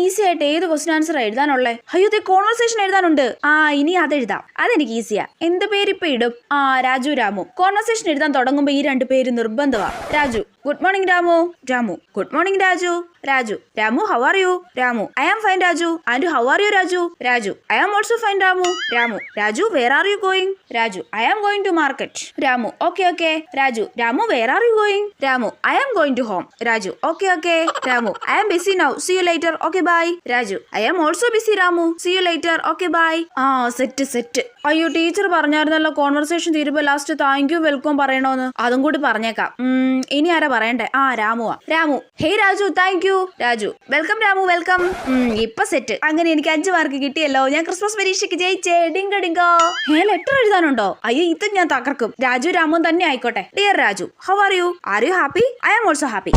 Easy ആയിട്ട് ഏത് question answer എഴുതാനുള്ളേ? അയ്യോ കോൺവെർസേഷൻ എഴുതാനുണ്ട്. ഇനി അതെഴുതാം. അതെനിക്ക് ഈസിയാ. എന്ത് പേരിപ്പ ഇടും? രാജു രാമു. കോൺവെർസേഷൻ എഴുതാൻ തുടങ്ങുമ്പോ ഈ 2 പേര് നിർബന്ധമാ. Raju good morning Ramu. Ramu good morning Raju. Raju Ramu how are you? Ramu I am fine Raju. And how are you Raju? Raju I am also fine Ramu. Ramu Raju where are you going? Raju I am going to market. Ramu okay okay. Raju Ramu where are you going? Ramu I am going to home. Raju okay okay. Ramu I am busy now. See you later. Okay bye. Raju I am also busy Ramu. See you later. Okay bye. Set. അയ്യോ teacher പറഞ്ഞായിരുന്നല്ലോ conversation തീരുമ്പോ last thank you welcome പറയണോന്ന്. അതും കൂടി പറഞ്ഞേക്കാം. ഇനി ആരാ പറയണ്ടേ? രാമുവാ. Ramu hey Raju thank you. Raju welcome Ramu welcome. ഇപ്പൊ സെറ്റ്. അങ്ങനെ എനിക്ക് 5 മാർക്ക് കിട്ടിയല്ലോ. ഞാൻ ക്രിസ്മസ് പരീക്ഷയ്ക്ക് ജയിച്ചേ. ഡിങ്ക ഡിങ്കോ. ലെറ്റർ എഴുതാനുണ്ടോ? അയ്യോ ഇത് ഞാൻ തകർക്കും. രാജു രാമു തന്നെ ആയിക്കോട്ടെ. Dear Raju how are you? Are you happy? I am also happy.